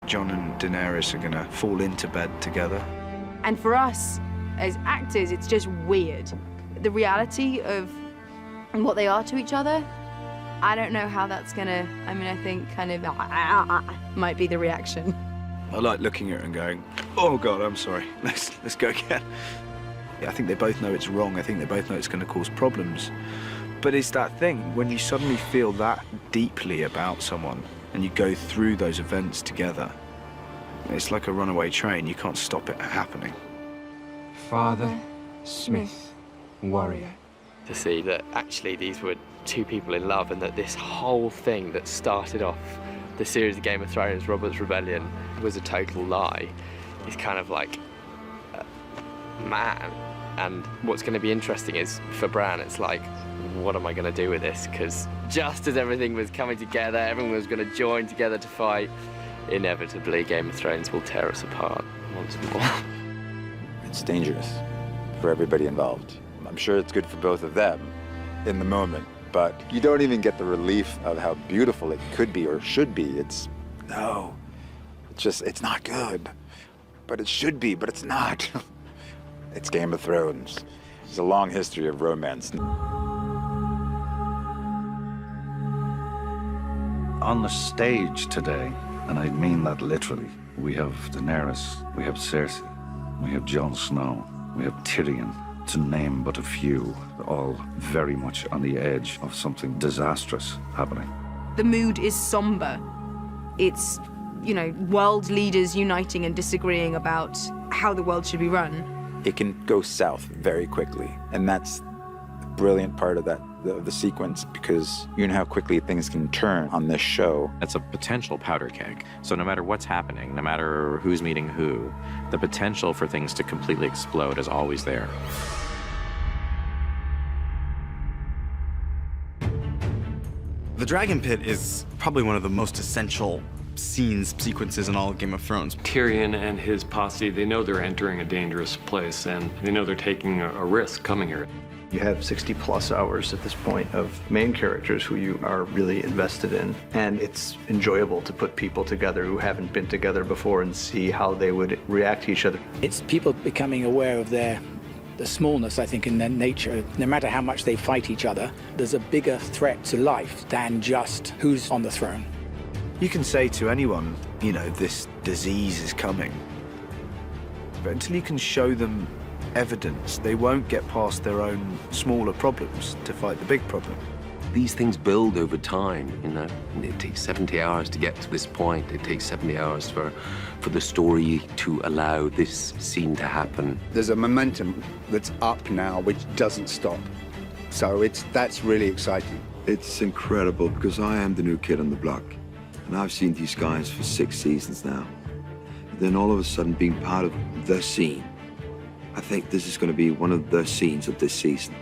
Jon and Daenerys are gonna fall into bed together. And for us, as actors, it's just weird. The reality of what they are to each other, I don't know how that's gonna, I mean, I think kind of might be the reaction. I like looking at her and going, oh God, I'm sorry, let's go again. I think they both know it's wrong. I think they both know it's gonna cause problems. But it's that thing, when you suddenly feel that deeply about someone and you go through those events together, it's like a runaway train. You can't stop it happening. Father, Smith, warrior. To see that actually these were two people in love and that this whole thing that started off the series of Game of Thrones, Robert's Rebellion, was a total lie is kind of like, man. And what's going to be interesting is for Bran, it's like, what am I going to do with this? Because just as everything was coming together, everyone was going to join together to fight, inevitably Game of Thrones will tear us apart once more. It's dangerous for everybody involved. I'm sure it's good for both of them in the moment, but you don't even get the relief of how beautiful it could be or should be. It's not good. But it should be, but it's not. It's Game of Thrones. There's a long history of romance. On the stage today, and I mean that literally, we have Daenerys, we have Cersei, we have Jon Snow, we have Tyrion, to name but a few, all very much on the edge of something disastrous happening. The mood is somber. It's, you know, world leaders uniting and disagreeing about how the world should be run. It can go south very quickly, and that's the brilliant part of the sequence, because you know how quickly things can turn on this show. It's a potential powder keg. So no matter what's happening, no matter who's meeting who, the potential for things to completely explode is always there. The Dragon Pit is probably one of the most essential sequences in all of Game of Thrones. Tyrion and his posse, they know they're entering a dangerous place, and they know they're taking a risk coming here. You have 60+ hours at this point of main characters who you are really invested in, and it's enjoyable to put people together who haven't been together before and see how they would react to each other. It's people becoming aware of the smallness, I think, in their nature. No matter how much they fight each other, there's a bigger threat to life than just who's on the throne. You can say to anyone, you know, this disease is coming, but until you can show them evidence, they won't get past their own smaller problems to fight the big problem. These things build over time, you know. It takes 70 hours to get to this point. It takes 70 hours for the story to allow this scene to happen. There's a momentum that's up now which doesn't stop. So that's really exciting. It's incredible because I am the new kid on the block. And I've seen these guys for 6 seasons now. And then all of a sudden being part of the scene. I think this is going to be one of the scenes of this season.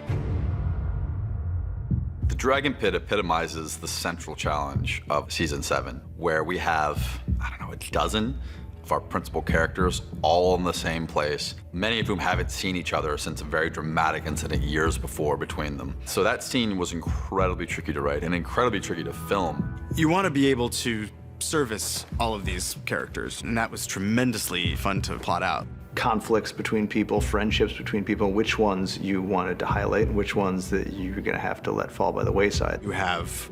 The Dragon Pit epitomizes the central challenge of season 7, where we have, I don't know, a dozen of our principal characters all in the same place, many of whom haven't seen each other since a very dramatic incident years before between them. So that scene was incredibly tricky to write and incredibly tricky to film. You want to be able to service all of these characters, and that was tremendously fun to plot out. Conflicts between people, friendships between people, which ones you wanted to highlight, and which ones that you're gonna have to let fall by the wayside. You have,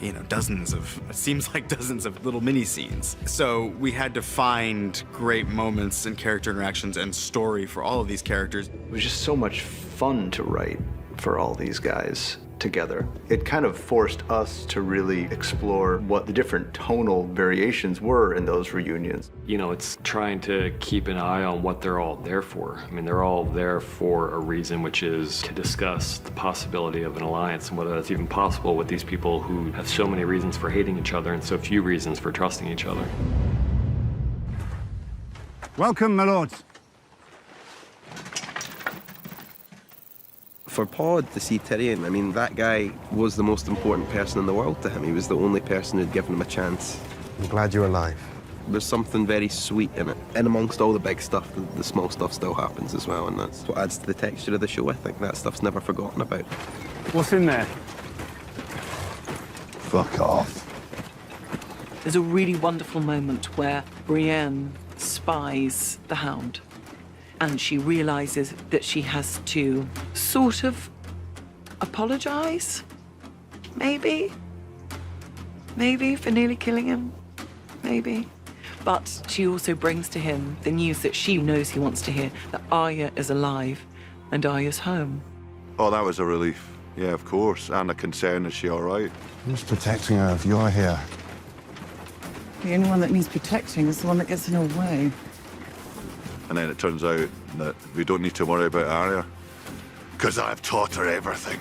you know, it seems like dozens of little mini scenes. So we had to find great moments and character interactions and story for all of these characters. It was just so much fun to write for all these guys together. It kind of forced us to really explore what the different tonal variations were in those reunions. You know, it's trying to keep an eye on what they're all there for. I mean, they're all there for a reason, which is to discuss the possibility of an alliance and whether that's even possible with these people who have so many reasons for hating each other and so few reasons for trusting each other. Welcome, my lords. For Pod to see Tyrion, I mean, that guy was the most important person in the world to him. He was the only person who'd given him a chance. I'm glad you're alive. There's something very sweet in it. And amongst all the big stuff, the small stuff still happens as well, and that's what adds to the texture of the show, I think. That stuff's never forgotten about. What's in there? Fuck off. There's a really wonderful moment where Brienne spies the Hound, and she realizes that she has to sort of apologize, maybe for nearly killing him, maybe. But she also brings to him the news that she knows he wants to hear, that Arya is alive and Arya's home. Oh, that was a relief. Yeah, of course. And a concern, is she all right? Who's protecting her if you're here? The only one that needs protecting is the one that gets in her way. And then it turns out that we don't need to worry about Arya, because I've taught her everything.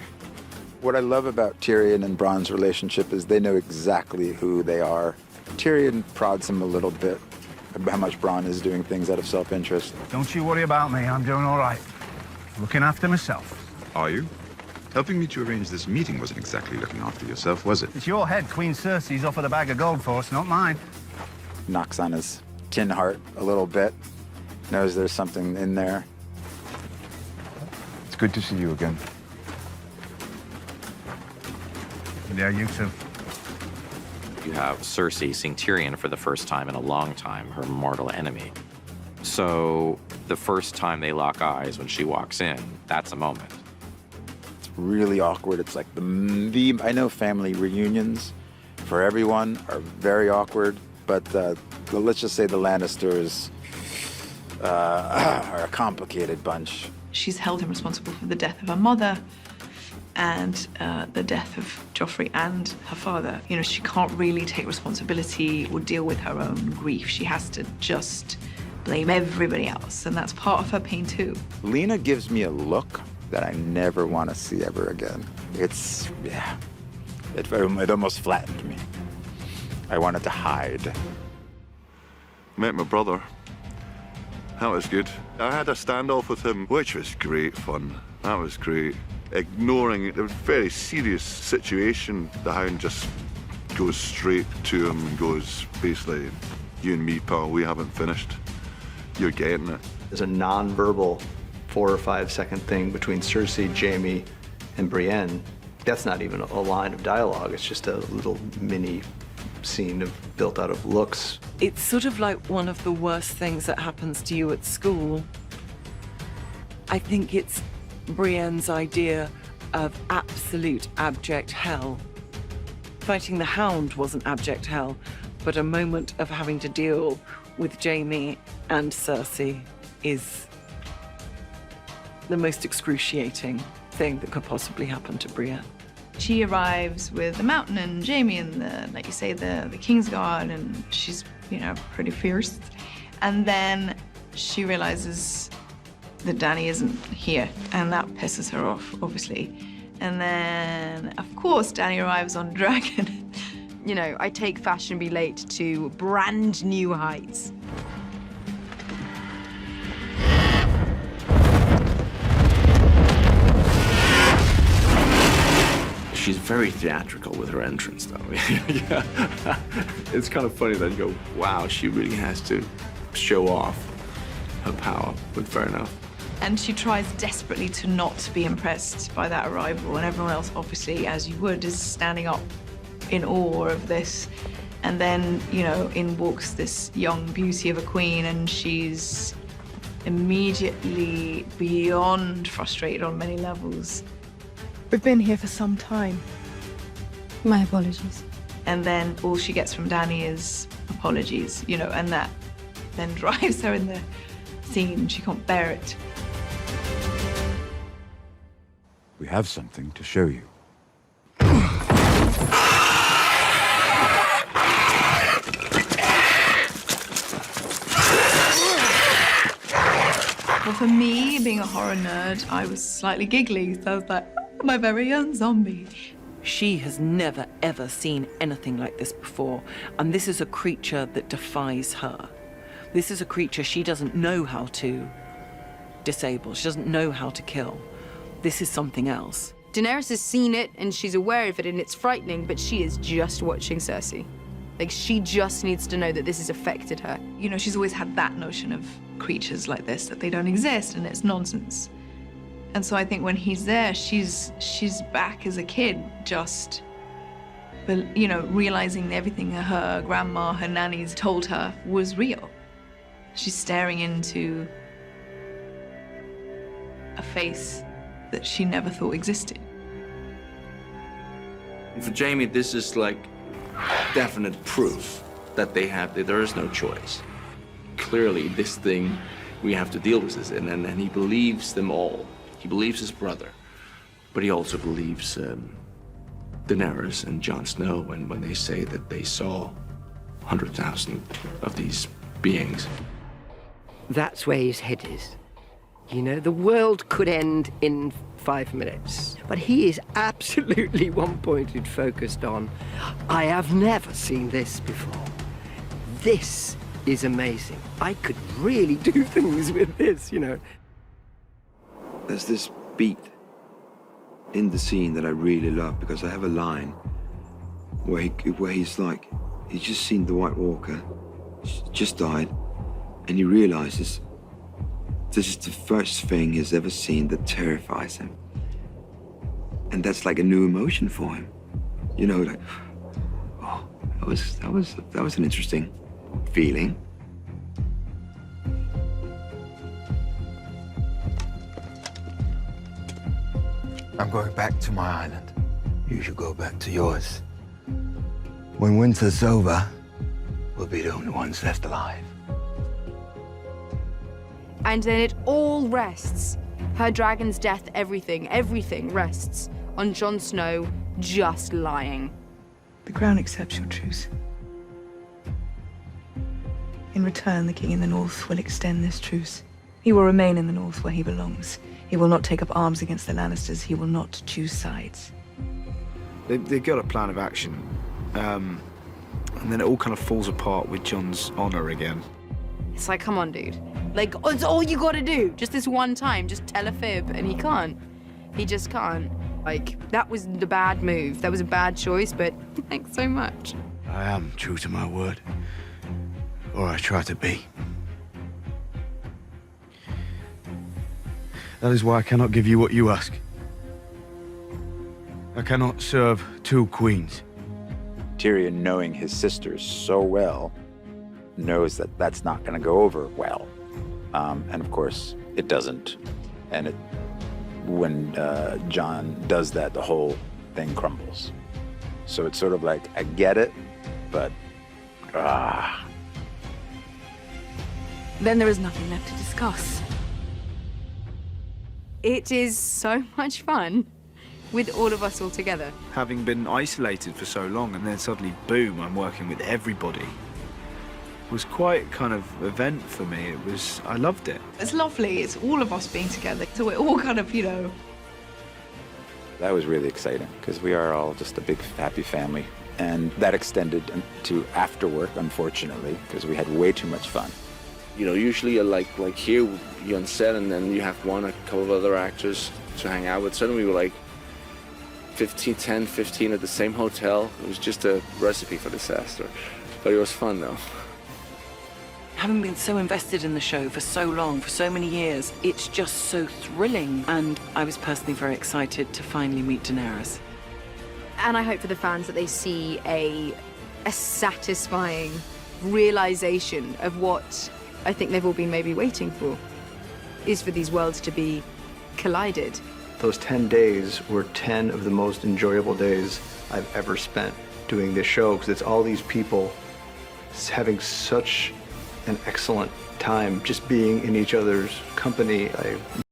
What I love about Tyrion and Bronn's relationship is they know exactly who they are. Tyrion prods him a little bit about how much Bronn is doing things out of self-interest. Don't you worry about me. I'm doing all right. Looking after myself. Are you? Helping me to arrange this meeting wasn't exactly looking after yourself, was it? It's your head Queen Cersei's offered a bag of gold for us, not mine. Knocks on his tin heart a little bit. Knows there's something in there. It's good to see you again. Yeah, you too. You have Cersei seeing Tyrion for the first time in a long time, her mortal enemy. So the first time they lock eyes when she walks in, that's a moment. It's really awkward. It's like I know family reunions for everyone are very awkward, but let's just say the Lannisters are a complicated bunch. She's held him responsible for the death of her mother and the death of Joffrey and her father. You know, she can't really take responsibility or deal with her own grief. She has to just blame everybody else, and that's part of her pain too. Lena gives me a look that I never want to see ever again. It's, yeah, it almost flattened me. I wanted to hide. Met my brother. That was good. I had a standoff with him, which was great fun. That was great. Ignoring a very serious situation, the Hound just goes straight to him and goes, basically, you and me, pal, we haven't finished. You're getting it. There's a non-verbal 4 or 5 second thing between Cersei, Jaime, and Brienne. That's not even a line of dialogue. It's just a little mini scene built out of looks. It's sort of like one of the worst things that happens to you at school. I think it's Brienne's idea of absolute abject hell. Fighting the Hound wasn't abject hell, but a moment of having to deal with Jaime and Cersei is the most excruciating thing that could possibly happen to Brienne. She arrives with the Mountain and Jaime and the, like you say, the Kingsguard, and she's, you know, pretty fierce. And then she realizes that Dany isn't here, and that pisses her off, obviously. And then, of course, Dany arrives on Dragon. You know, I take Fashionably Late to brand new heights. She's very theatrical with her entrance, though. Yeah. It's kind of funny that you go, wow, she really has to show off her power, but fair enough. And she tries desperately to not be impressed by that arrival, and everyone else, obviously, as you would, is standing up in awe of this. And then, you know, in walks this young beauty of a queen, and she's immediately beyond frustrated on many levels. We've been here for some time. My apologies. And then all she gets from Dany is apologies, you know, and that then drives her in the scene. She can't bear it. We have something to show you. Well, for me, being a horror nerd, I was slightly giggly, so I was like, oh, my very own zombie. She has never, ever seen anything like this before, and this is a creature that defies her. This is a creature she doesn't know how to disable. She doesn't know how to kill. This is something else. Daenerys has seen it, and she's aware of it, and it's frightening, but she is just watching Cersei. Like, she just needs to know that this has affected her. You know, she's always had that notion of creatures like this, that they don't exist, and it's nonsense. And so I think when he's there, she's back as a kid, just but, you know, realizing everything her grandma, her nannies told her was real. She's staring into a face that she never thought existed. For Jamie, this is like definite proof that there is no choice. Clearly, this thing, we have to deal with this, and he believes them all. He believes his brother, but he also believes Daenerys and Jon Snow when they say that they saw 100,000 of these beings. That's where his head is. You know, the world could end in 5 minutes, but he is absolutely one-pointed, focused on, I have never seen this before. This is amazing. I could really do things with this, you know. There's this beat in the scene that I really love, because I have a line where he's like, he's just seen the White Walker, just died, and he realizes this is the first thing he's ever seen that terrifies him. And that's like a new emotion for him. You know, like, oh, that was an interesting feeling. I'm going back to my island. You should go back to yours. When winter's over, we'll be the only ones left alive. And then it all rests. Her dragon's death, everything rests on Jon Snow just lying. The crown accepts your truce. In return, the king in the north will extend this truce. He will remain in the north where he belongs. He will not take up arms against the Lannisters. He will not choose sides. They've got a plan of action. And then it all kind of falls apart with Jon's honor again. It's like, come on, dude. Like, it's all you gotta do. Just this one time, just tell a fib, and he can't. He just can't. Like, that was the bad move. That was a bad choice, but thanks so much. I am true to my word. Or I try to be. That is why I cannot give you what you ask. I cannot serve two queens. Tyrion, knowing his sisters so well, knows that that's not going to go over well. And of course, it doesn't. And when Jon does that, the whole thing crumbles. So it's sort of like, I get it, but Then there is nothing left to discuss. It is so much fun with all of us all together. Having been isolated for so long, and then suddenly, boom, I'm working with everybody. It was quite kind of event for me. I loved it. It's lovely. It's all of us being together. So we're all kind of, you know. that was really exciting because we are all just a big happy family. And that extended to after work, unfortunately, because we had way too much fun. You know, usually like here, you're on set and then you have a couple of other actors to hang out with. Suddenly we were like 10, 15 at the same hotel. It was just a recipe for disaster. But it was fun though. Having been so invested in the show for so long, for so many years, it's just so thrilling. And I was personally very excited to finally meet Daenerys. And I hope for the fans that they see a satisfying realization of what I think they've all been maybe waiting for, is for these worlds to be collided. Those 10 days were 10 of the most enjoyable days I've ever spent doing this show, because it's all these people having such an excellent time just being in each other's company.